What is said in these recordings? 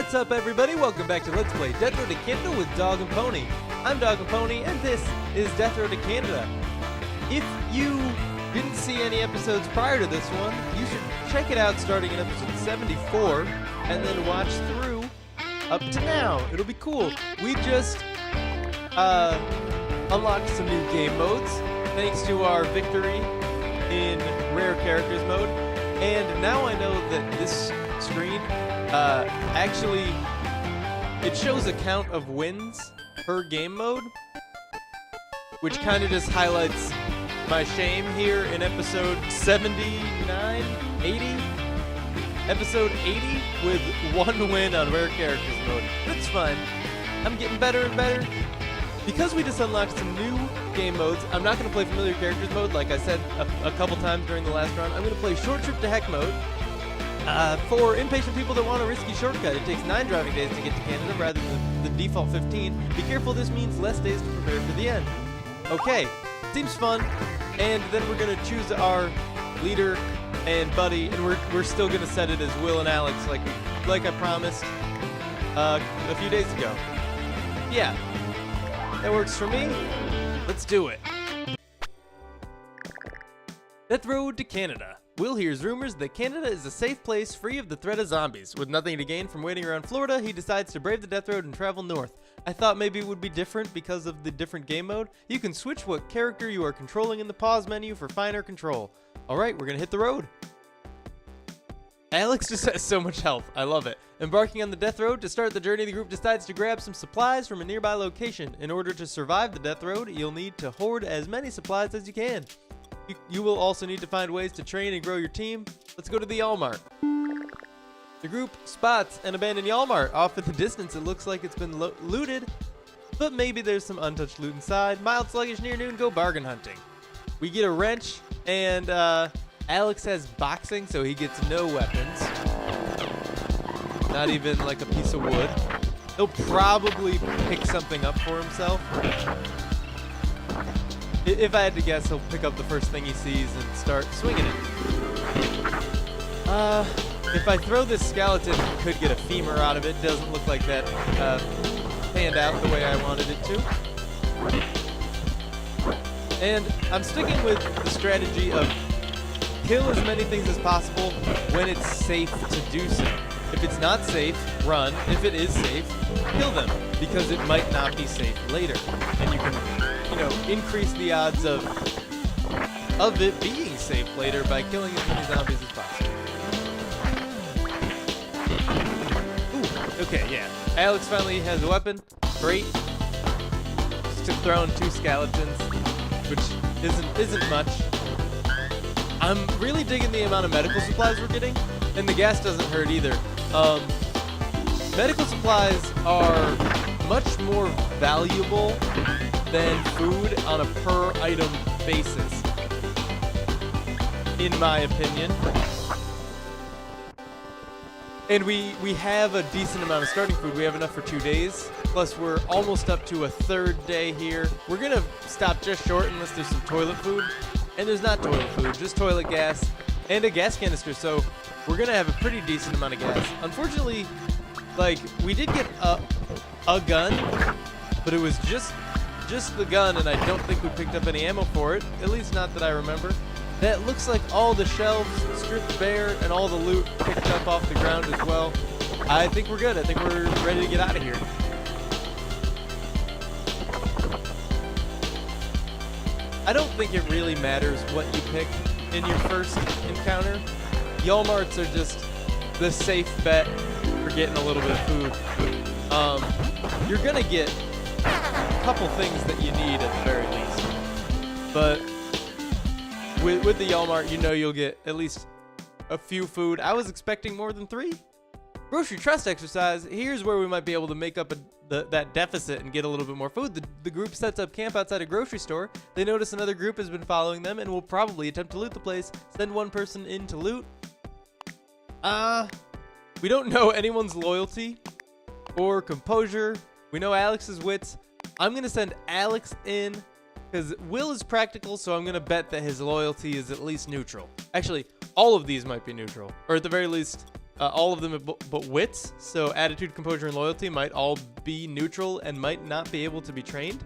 What's up, everybody? Welcome back to Let's Play Death Road to Canada with Dog and Pony. I'm Dog and Pony, and this is Death Road to Canada. If you didn't see any episodes prior to this one, you should check it out starting in episode 74, and then watch through up to now. It'll be cool. We just unlocked some new game modes, thanks to our victory in Rare Characters mode, and now I know that this screen actually, it shows a count of wins per game mode, which kind of just highlights my shame here in episode 79, 80? Episode 80 with one win on Rare Characters mode. That's fine. I'm getting better and better. Because we just unlocked some new game modes, I'm not going to play Familiar Characters mode like I said a couple times during the last round. I'm going to play Short Trip to Heck mode. For impatient people that want a risky shortcut, it takes 9 driving days to get to Canada rather than the default 15. Be careful, this means less days to prepare for the end. Okay, seems fun. And then we're going to choose our leader and buddy, and we're still going to set it as Will and Alex like I promised a few days ago. Yeah, that works for me. Let's do it. Death Road to Canada. Will hears rumors that Canada is a safe place free of the threat of zombies. With nothing to gain from waiting around Florida, he decides to brave the death road and travel north. I thought maybe it would be different because of the different game mode. You can switch what character you are controlling in the pause menu for finer control. Alright, we're gonna hit the road. Alex just has so much health. I love it. Embarking on the death road, to start the journey, the group decides to grab some supplies from a nearby location. In order to survive the death road, you'll need to hoard as many supplies as you can. You will also need to find ways to train and grow your team. Let's go to the Walmart. The group spots an abandoned Walmart. Off in the distance, it looks like it's been looted, but maybe there's some untouched loot inside. Mild sluggish near noon, go bargain hunting. We get a wrench, and Alex has boxing, so he gets no weapons. Not even like a piece of wood. He'll probably pick something up for himself. If I had to guess, he'll pick up the first thing he sees and start swinging it. If I throw this skeleton, I could get a femur out of it. Doesn't look like that panned out the way I wanted it to. And I'm sticking with the strategy of kill as many things as possible when it's safe to do so. If it's not safe, run. If it is safe, kill them, because it might not be safe later. And you can, increase the odds of it being safe later by killing as many zombies as possible. Ooh, okay, yeah. Alex finally has a weapon. Great. Just throwing 2 skeletons, which isn't much. I'm really digging the amount of medical supplies we're getting, and the gas doesn't hurt either. Medical supplies are much more valuable than food on a per item basis, in my opinion. And we have a decent amount of starting food. We have enough for 2 days. Plus, we're almost up to a 3rd day here. We're gonna stop just short unless there's some toilet food. And there's not toilet food, just toilet gas and a gas canister. So we're gonna have a pretty decent amount of gas. Unfortunately, we did get a gun, but it was just the gun, and I don't think we picked up any ammo for it, at least not that I remember. That looks like all the shelves stripped bare and all the loot picked up off the ground as well. I think we're good. I think we're ready to get out of here. I don't think it really matters what you pick in your first encounter. Walmarts are just the safe bet for getting a little bit of food. You're gonna get a couple things that you need at the very least, but with the Walmart, you'll get at least a few food. I was expecting more than 3. Grocery trust exercise. Here's where we might be able to make up that deficit and get a little bit more food. The group sets up camp outside a grocery store. They notice another group has been following them and will probably attempt to loot the place. Send one person in to loot. We don't know anyone's loyalty or composure. We know Alex's wits. I'm going to send Alex in because Will is practical, so I'm going to bet that his loyalty is at least neutral. Actually, all of these might be neutral, or at the very least, all of them but wits, so attitude, composure, and loyalty might all be neutral and might not be able to be trained.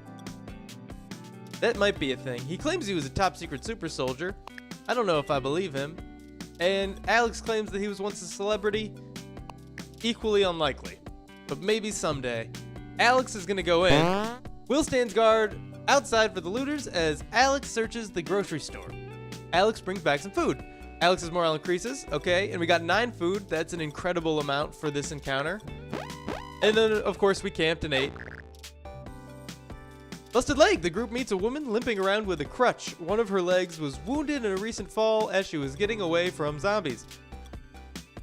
That might be a thing. He claims he was a top secret super soldier. I don't know if I believe him. And Alex claims that he was once a celebrity. Equally unlikely, but maybe someday. Alex is gonna go in. Will stands guard outside for the looters as Alex searches the grocery store. Alex brings back some food. Alex's morale increases, okay, and we got 9 food. That's an incredible amount for this encounter. And then, of course, we camped and ate. Busted leg. The group meets a woman limping around with a crutch. One of her legs was wounded in a recent fall as she was getting away from zombies.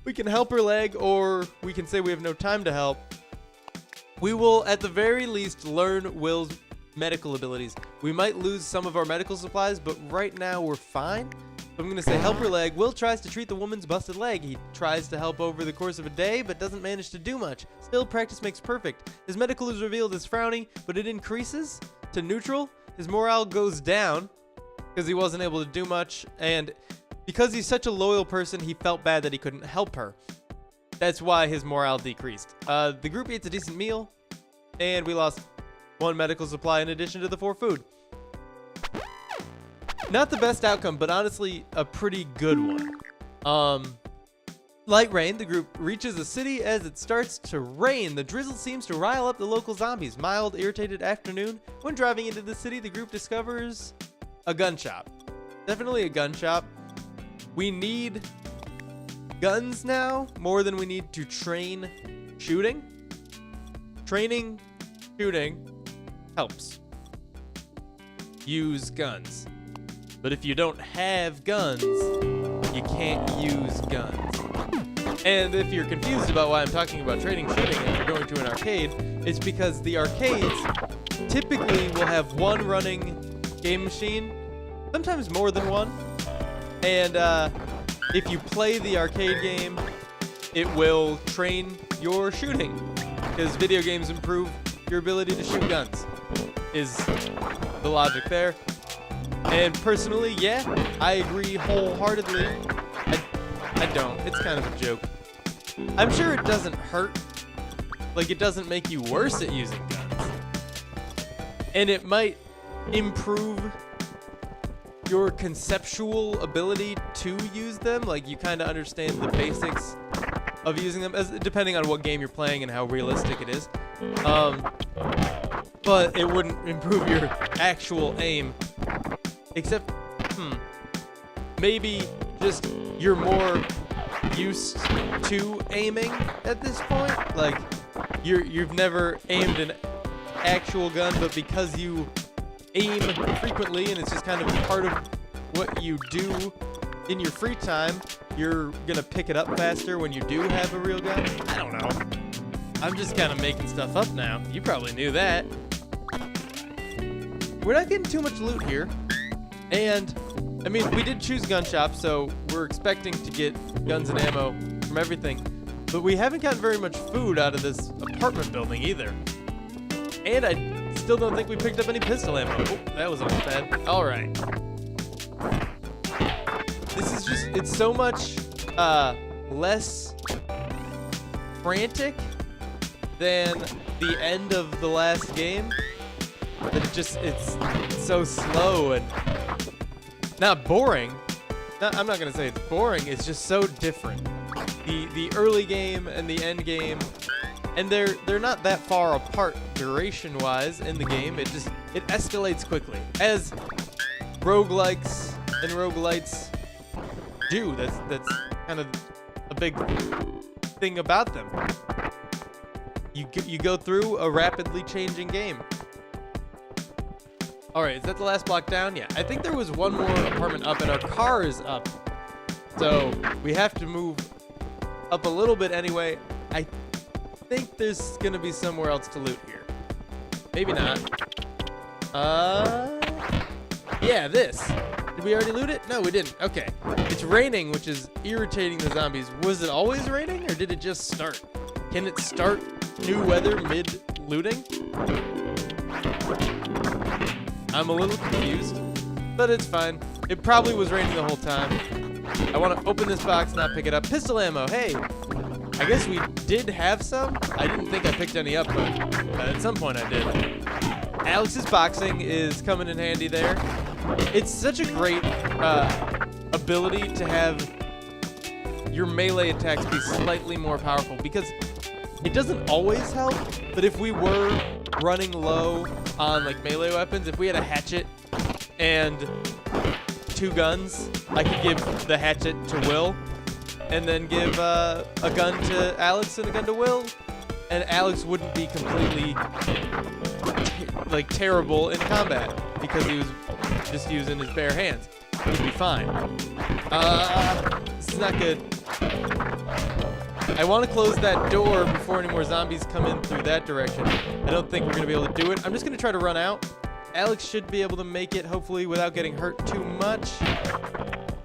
We can help her leg, or we can say we have no time to help. We will, at the very least, learn Will's medical abilities. We might lose some of our medical supplies, but right now we're fine. So I'm going to say help her leg. Will tries to treat the woman's busted leg. He tries to help over the course of a day, but doesn't manage to do much. Still, practice makes perfect. His medical is revealed as frowny, but it increases to neutral. His morale goes down because he wasn't able to do much, and because he's such a loyal person, he felt bad that he couldn't help her. That's why his morale decreased. The group eats a decent meal, and we lost 1 medical supply in addition to the 4 food. Not the best outcome, but honestly a pretty good one. Light rain. The group reaches a city as it starts to rain. The drizzle seems to rile up the local zombies. Mild, irritated afternoon. When driving into the city, the group discovers a gun shop. Definitely a gun shop. We need guns now more than we need to train shooting. Training shooting helps. Use guns. But if you don't have guns, you can't use guns. And if you're confused about why I'm talking about training shooting and you're going to an arcade, it's because the arcades typically will have 1 running game machine, sometimes more than 1. And if you play the arcade game, it will train your shooting, because video games improve your ability to shoot guns, is the logic there. And personally, yeah, I agree wholeheartedly. I don't. It's kind of a joke. I'm sure it doesn't hurt. Like, it doesn't make you worse at using guns. And it might improve your conceptual ability to use them. Like, you kind of understand the basics of using them, depending on what game you're playing and how realistic it is. But it wouldn't improve your actual aim. Except, maybe just you're more used to aiming at this point. Like, you've never aimed an actual gun, but because you aim frequently and it's just kind of part of what you do in your free time, you're gonna pick it up faster when you do have a real gun. I don't know. I'm just kind of making stuff up now. You probably knew that. We're not getting too much loot here. And, I mean, we did choose gun shop, so we're expecting to get guns and ammo from everything. But we haven't gotten very much food out of this apartment building either. And I still don't think we picked up any pistol ammo. Oh, that was almost bad. All right. This is just, it's so much less frantic than the end of the last game. That it's so slow and not boring. I'm not gonna say it's boring. It's just so different. The early game and the end game, and they're not that far apart duration-wise in the game. It escalates quickly, as roguelikes and roguelites do. That's kind of a big thing about them. You go through a rapidly changing game. All right, is that the last block down? Yeah, I think there was one more apartment up, and our car is up. So we have to move up a little bit anyway. I think there's gonna be somewhere else to loot here. Maybe not. Yeah, this. Did we already loot it? No, we didn't. Okay. It's raining, which is irritating the zombies. Was it always raining, or did it just start? Can it start new weather mid-looting? I'm a little confused, but it's fine. It probably was raining the whole time. I want to open this box, not pick it up. Pistol ammo, hey! I guess we did have some. I didn't think I picked any up, but at some point I did. Alex's boxing is coming in handy there. It's such a great ability to have your melee attacks be slightly more powerful, because it doesn't always help, but if we were running low on like melee weapons, if we had a hatchet and 2 guns, I could give the hatchet to Will and then give a gun to Alex and a gun to Will, and Alex wouldn't be completely like terrible in combat because he was just using his bare hands. He'd be fine. This is not good. I want to close that door before any more zombies come in through that direction. I don't think we're going to be able to do it. I'm just going to try to run out. Alex should be able to make it, hopefully, without getting hurt too much.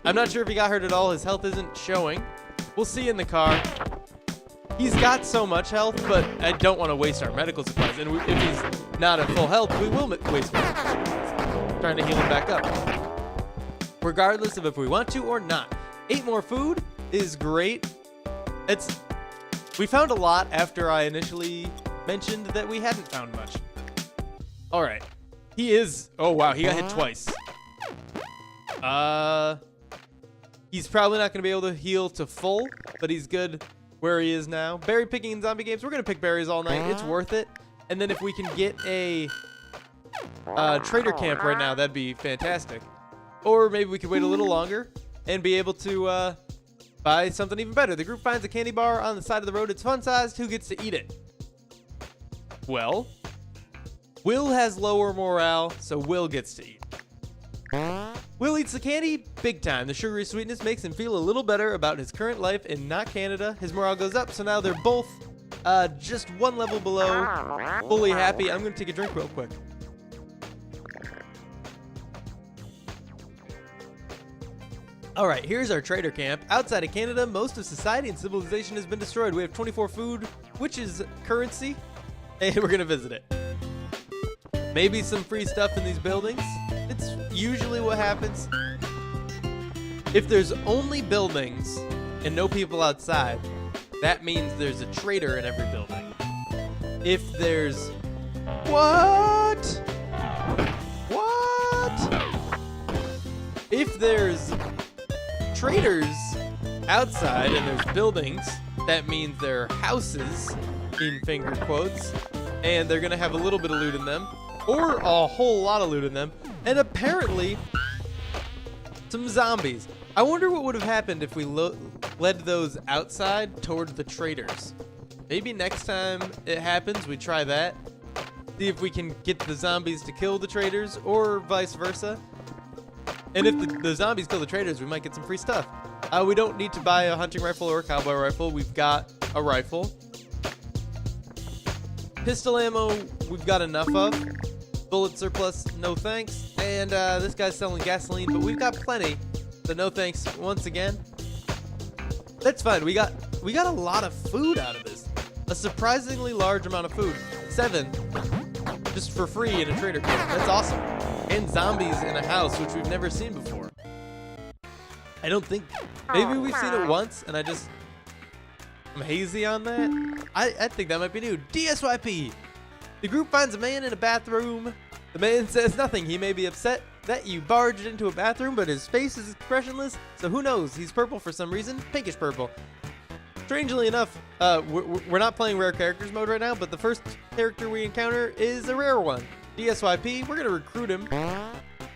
I'm not sure if he got hurt at all. His health isn't showing. We'll see in the car. He's got so much health, but I don't want to waste our medical supplies. And if he's not at full health, we will waste medical supplies. Trying to heal him back up. Regardless of if we want to or not. 8 more food is great. We found a lot after I initially mentioned that we hadn't found much. All right. He is... Oh, wow. He got hit twice. He's probably not going to be able to heal to full, but he's good where he is now. Berry picking in zombie games. We're going to pick berries all night. It's worth it. And then if we can get a trader camp right now, that'd be fantastic. Or maybe we could wait a little longer and be able to buy something even better. The group finds a candy bar on the side of the road. It's fun-sized. Who gets to eat it? Well, Will has lower morale, so Will gets to eat. Will eats the candy big time. The sugary sweetness makes him feel a little better about his current life in not Canada. His morale goes up, so now they're both just 1 level below, fully happy. I'm going to take a drink real quick. All right, here's our trader camp. Outside of Canada, most of society and civilization has been destroyed. We have 24 food, which is currency, and we're going to visit it. Maybe some free stuff in these buildings. It's usually what happens. If there's only buildings and no people outside, that means there's a trader in every building. If there's... What? If there's traders outside and there's buildings, that means there are houses, in finger quotes, and they're going to have a little bit of loot in them, or a whole lot of loot in them, and apparently some zombies. I wonder what would have happened if we led those outside towards the traders. Maybe next time it happens, we try that. See if we can get the zombies to kill the traders, or vice versa. And if the zombies kill the traders, we might get some free stuff. We don't need to buy a hunting rifle or a cowboy rifle. We've got a rifle. Pistol ammo, we've got enough of. Bullet surplus, no thanks. And this guy's selling gasoline, but we've got plenty. So no thanks once again. That's fine. We got a lot of food out of this. A surprisingly large amount of food. 7. Just for free in a trader camp. That's awesome. And zombies in a house, which we've never seen before. I don't think... Maybe we've seen it once, and I'm hazy on that. I think that might be new. DSYP! The group finds a man in a bathroom. The man says nothing. He may be upset that you barged into a bathroom, but his face is expressionless, so who knows? He's purple for some reason. Pinkish purple. Strangely enough, we're not playing rare characters mode right now, but the first character we encounter is a rare one. DSYP, we're going to recruit him.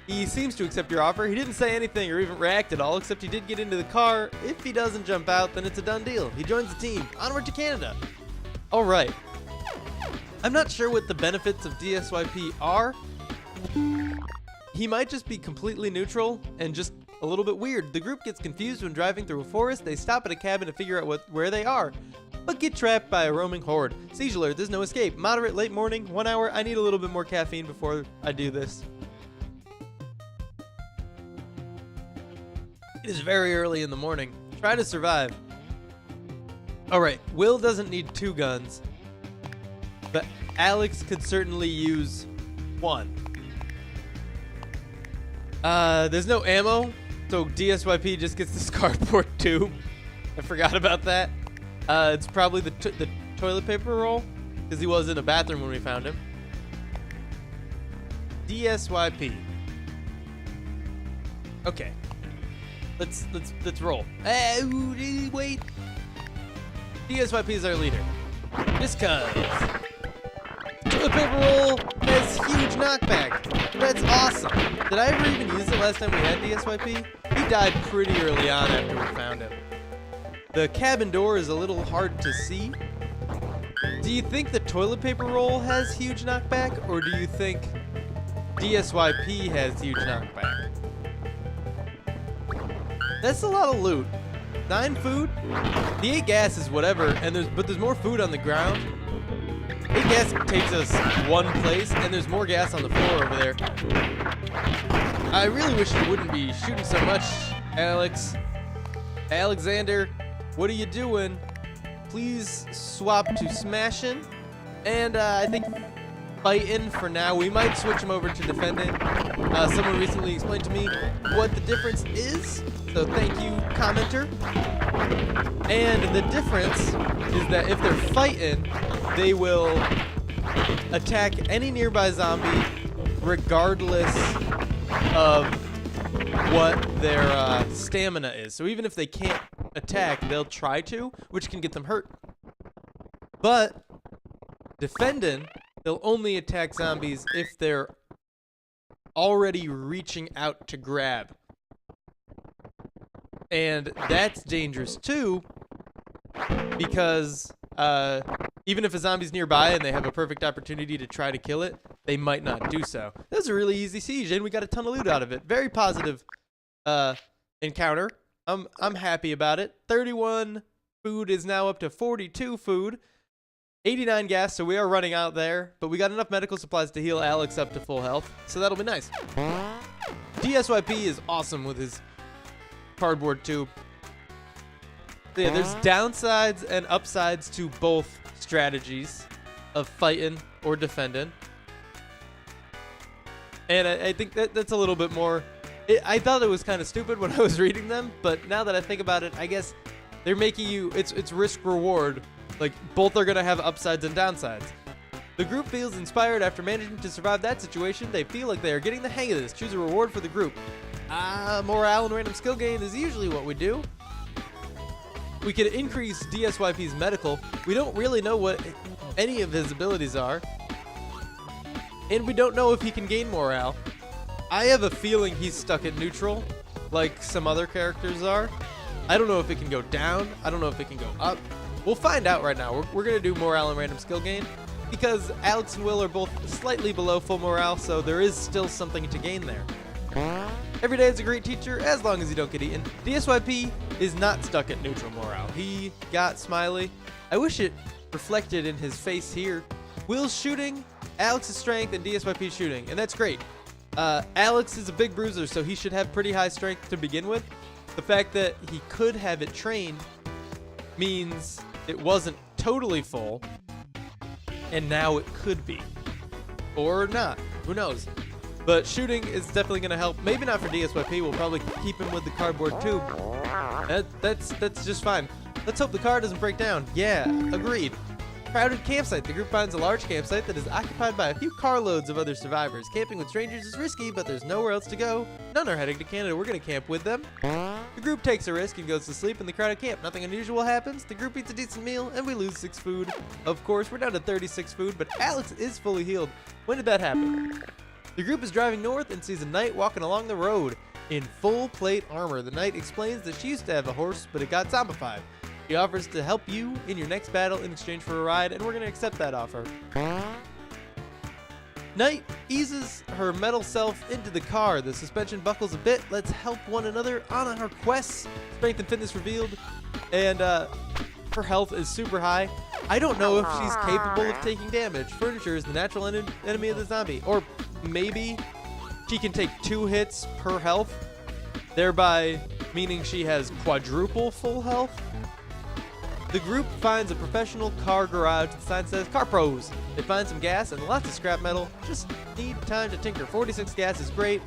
He seems to accept your offer. He didn't say anything or even react at all, except he did get into the car. If he doesn't jump out, then it's a done deal. He joins the team. Onward to Canada. All right. I'm not sure what the benefits of DSYP are. He might just be completely neutral and just a little bit weird. The group gets confused when driving through a forest. They stop at a cabin to figure out where they are, but get trapped by a roaming horde. Siege alert, there's no escape. Moderate, late morning, 1 hour. I need a little bit more caffeine before I do this. It is very early in the morning. Try to survive. All right, Will doesn't need 2 guns, but Alex could certainly use 1. There's no ammo, so DSYP just gets this cardboard tube. I forgot about that. It's probably the toilet paper roll, because he was in a bathroom when we found him. DSYP. Okay. Let's roll. Wait. DSYP is our leader. Just cause. Toilet paper roll has huge knockback. That's awesome. Did I ever even use it last time we had DSYP? He died pretty early on after we found him. The cabin door is a little hard to see. Do you think the toilet paper roll has huge knockback, or do you think DSYP has huge knockback? That's a lot of loot. 9 food? The 8 gas is whatever, and there's more food on the ground. 8 gas takes us one place, and there's more gas on the floor over there. I really wish you wouldn't be shooting so much, Alex. Alexander, what are you doing? Please swap to smashing. And I think fighting for now. We might switch him over to defending. Someone recently explained to me what the difference is. So thank you, commenter. And the difference is that if they're fighting, they will attack any nearby zombie regardless of what their stamina is. So even if they can't attack, they'll try to, which can get them hurt. But defending, they'll only attack zombies if they're already reaching out to grab. And that's dangerous too, because even if a zombie's nearby and they have a perfect opportunity to try to kill it, they might not do so. That was a really easy siege, and we got a ton of loot out of it. Very positive encounter. I'm happy about it. 31 food is now up to 42 food. 89 gas, so we are running out there, but we got enough medical supplies to heal Alex up to full health, so that'll be nice. DSYP is awesome with his cardboard tube. So yeah, there's downsides and upsides to both strategies of fighting or defending. And I think that's a little bit more... I thought it was kind of stupid when I was reading them, but now that I think about it, I guess they're making you... It's risk-reward. Like, both are going to have upsides and downsides. The group feels inspired after managing to survive that situation. They feel like they are getting the hang of this. Choose a reward for the group. Morale and random skill gain is usually what we do. We could increase DSYP's medical. We don't really know what any of his abilities are. And we don't know if he can gain morale. I have a feeling he's stuck at neutral, like some other characters are. I don't know if it can go down. I don't know if it can go up. We'll find out right now. We're going to do morale and random skill gain, because Alex and Will are both slightly below full morale, so there is still something to gain there. Every day is a great teacher, as long as you don't get eaten. DSYP is not stuck at neutral morale. He got smiley. I wish it reflected in his face here. Will's shooting, Alex's strength, and DSYP's shooting, and that's great. Alex is a big bruiser, so he should have pretty high strength to begin with. The fact that he could have it trained means it wasn't totally full, and now it could be. Or not. Who knows? But shooting is definitely going to help. Maybe not for DSYP. We'll probably keep him with the cardboard tube. That's just fine. Let's hope the car doesn't break down. Yeah, agreed. Crowded campsite. The group finds a large campsite that is occupied by a few carloads of other survivors. Camping with strangers is risky, but there's nowhere else to go. None are heading to Canada. We're going to camp with them. The group takes a risk and goes to sleep in the crowded camp. Nothing unusual happens. The group eats a decent meal, and we lose 6 food. Of course, we're down to 36 food, but Alex is fully healed. When did that happen? The group is driving north and sees a knight walking along the road in full plate armor. The knight explains that she used to have a horse, but it got zombified. She offers to help you in your next battle in exchange for a ride, and we're going to accept that offer. Knight eases her metal self into the car. The suspension buckles a bit. Let's help one another on our quests. Strength and fitness revealed, and her health is super high. I don't know if she's capable of taking damage. Furniture is the natural enemy of the zombie. Or maybe she can take 2 hits per health, thereby meaning she has quadruple full health. The group finds a professional car garage. The sign says Car Pros. They find some gas and lots of scrap metal. Just need time to tinker. 46 gas is great.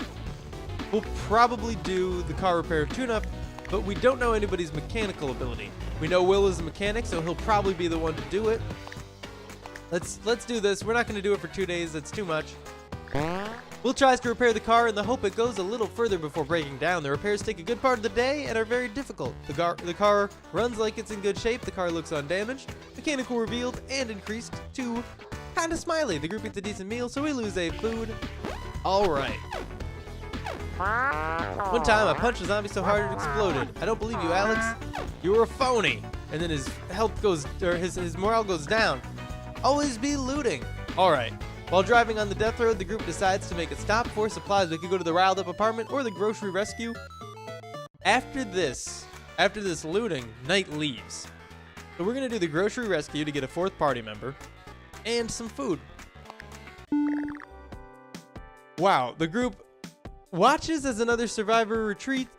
We'll probably do the car repair tune-up but we don't know anybody's mechanical ability. We know Will is a mechanic, so he'll probably be the one to do it. Let's do this. We're not going to do it for 2 days. That's too much. Will tries to repair the car in the hope it goes a little further before breaking down. The repairs take a good part of the day and are very difficult. The car runs like it's in good shape. The car looks undamaged. Mechanical revealed and increased to kind of smiley. The group eats a decent meal, so we lose a food. All right. One time I punched a zombie so hard it exploded. I don't believe you, Alex. You were a phony. And then his health goes, or his morale goes down. Always be looting. All right. While driving on the death road, the group decides to make a stop for supplies. We could go to the riled up apartment or the grocery rescue. After this looting, Knight leaves. So we're gonna do the grocery rescue to get a 4th party member and some food. Wow, the group watches as another survivor retreats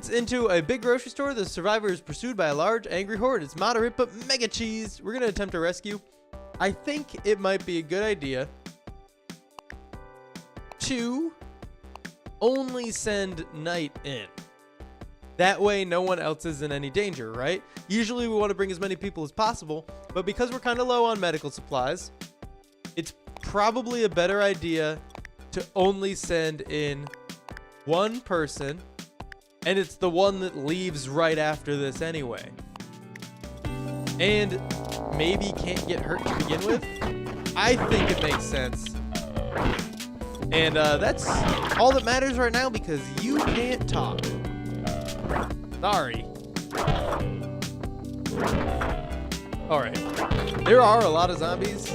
into a big grocery store. The survivor is pursued by a large, angry horde. It's moderate but mega cheese. We're gonna attempt a rescue. I think it might be a good idea to only send Knight in. That way no one else is in any danger, right? Usually we want to bring as many people as possible, but because we're kind of low on medical supplies, it's probably a better idea to only send in one person, and it's the one that leaves right after this anyway. And maybe can't get hurt to begin with. I think it makes sense. And that's all that matters right now because you can't talk. Sorry. Alright. There are a lot of zombies.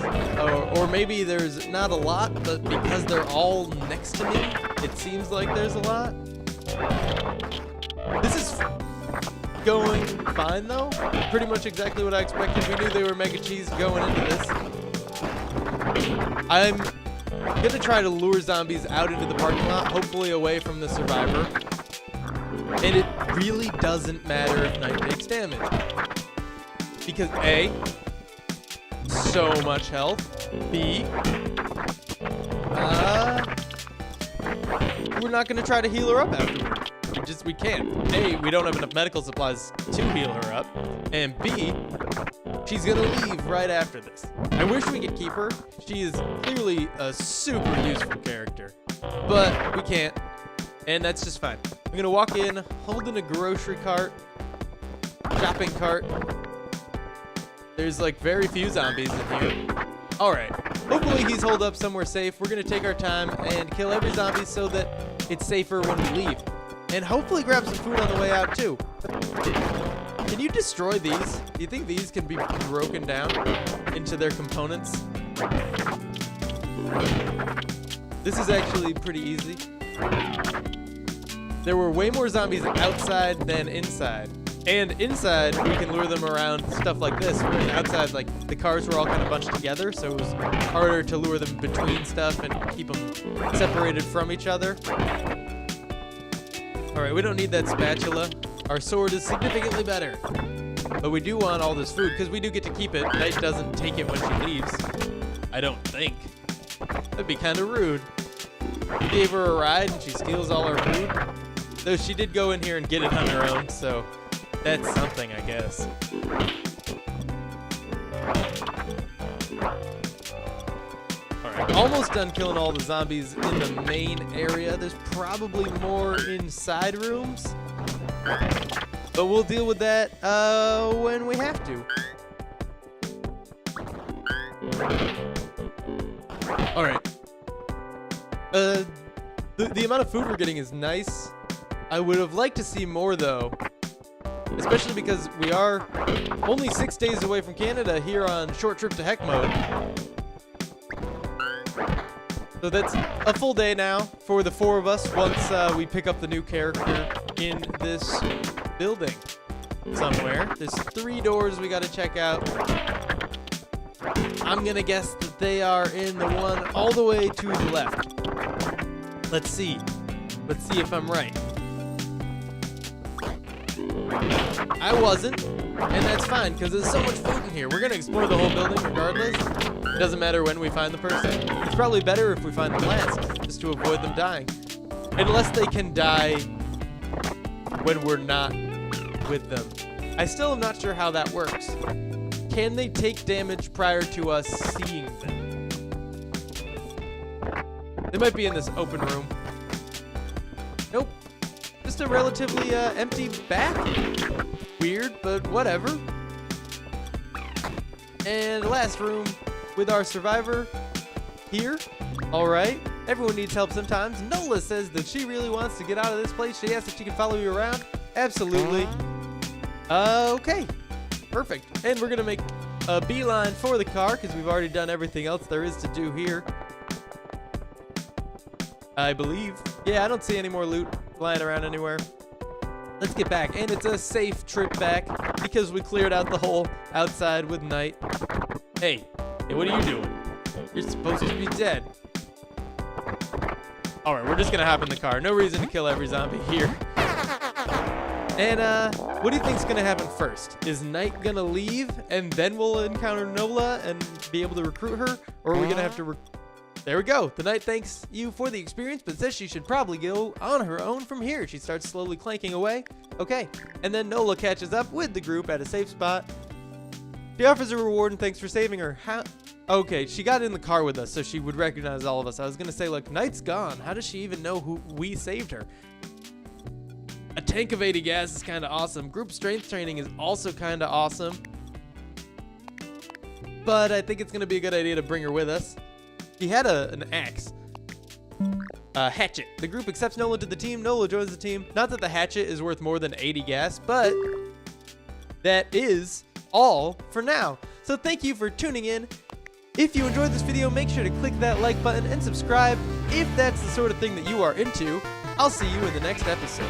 Or maybe there's not a lot, but because they're all next to me, it seems like there's a lot. This is going fine though. Pretty much exactly what I expected. We knew they were mega cheese going into this. I'm gonna try to lure zombies out into the parking lot, hopefully away from the survivor. And it really doesn't matter if Knight takes damage. Because A, so much health. B, we're not gonna try to heal her up afterward. We can't. A, we don't have enough medical supplies to heal her up. And B, she's gonna leave right after this. I wish we could keep her. She is clearly a super useful character. But we can't. And that's just fine. I'm gonna walk in, holding a grocery cart, shopping cart. There's like very few zombies in here. Alright. Hopefully he's holed up somewhere safe. We're gonna take our time and kill every zombie so that it's safer when we leave. And hopefully grab some food on the way out too. Can you destroy these? Do you think these can be broken down into their components? This is actually pretty easy. There were way more zombies outside than inside. And inside, we can lure them around stuff like this. Whereas outside, like, the cars were all kind of bunched together, so it was harder to lure them between stuff and keep them separated from each other. Alright, we don't need that spatula. Our sword is significantly better. But we do want all this food, because we do get to keep it. Knight doesn't take it when she leaves. I don't think. That'd be kind of rude. We gave her a ride, and she steals all our food. Though she did go in here and get it on her own, so that's something, I guess. Alright, almost done killing all the zombies in the main area. There's probably more inside rooms. But we'll deal with that when we have to. Alright. The amount of food we're getting is nice. I would have liked to see more though. Especially because we are only 6 days away from Canada here on Short Trip to Heck mode. So that's a full day now for the 4 of us once we pick up the new character in this building somewhere. There's 3 doors we gotta check out. I'm gonna guess that they are in the one all the way to the left. Let's see. Let's see if I'm right. I wasn't, and that's fine, because there's so much food in here. We're going to explore the whole building regardless. It doesn't matter when we find the person. It's probably better if we find them last, just to avoid them dying. Unless they can die when we're not with them. I still am not sure how that works. Can they take damage prior to us seeing them? They might be in this open room. Nope. Just a relatively empty bathroom. Weird, but whatever. And last room with our survivor here. All right. Everyone needs help sometimes. Nola says that she really wants to get out of this place. She asks if she can follow you around. Absolutely. Okay. Perfect. And we're going to make a beeline for the car because we've already done everything else there is to do here. I believe. Yeah, I don't see any more loot lying around anywhere. Let's get back. And it's a safe trip back because we cleared out the whole outside with Night. Hey, what are you doing? You're supposed to be dead. All right, we're just going to hop in the car. No reason to kill every zombie here. And what do you think's going to happen first? Is Night going to leave and then we'll encounter Nola and be able to recruit her? Or are we going to have to... There we go. The Night thanks you for the experience, but says she should probably go on her own from here. She starts slowly clanking away. Okay. And then Nola catches up with the group at a safe spot. She offers a reward and thanks for saving her. How... Okay, she got in the car with us, so she would recognize all of us. I was going to say, look, Night's gone. How does she even know who we saved her? A tank of 80 gas is kind of awesome. Group strength training is also kind of awesome. But I think it's going to be a good idea to bring her with us. She had an axe. A hatchet. The group accepts Nola to the team. Nola joins the team. Not that the hatchet is worth more than 80 gas, but that is all for now. So thank you for tuning in. If you enjoyed this video, make sure to click that like button and subscribe if that's the sort of thing that you are into. I'll see you in the next episode.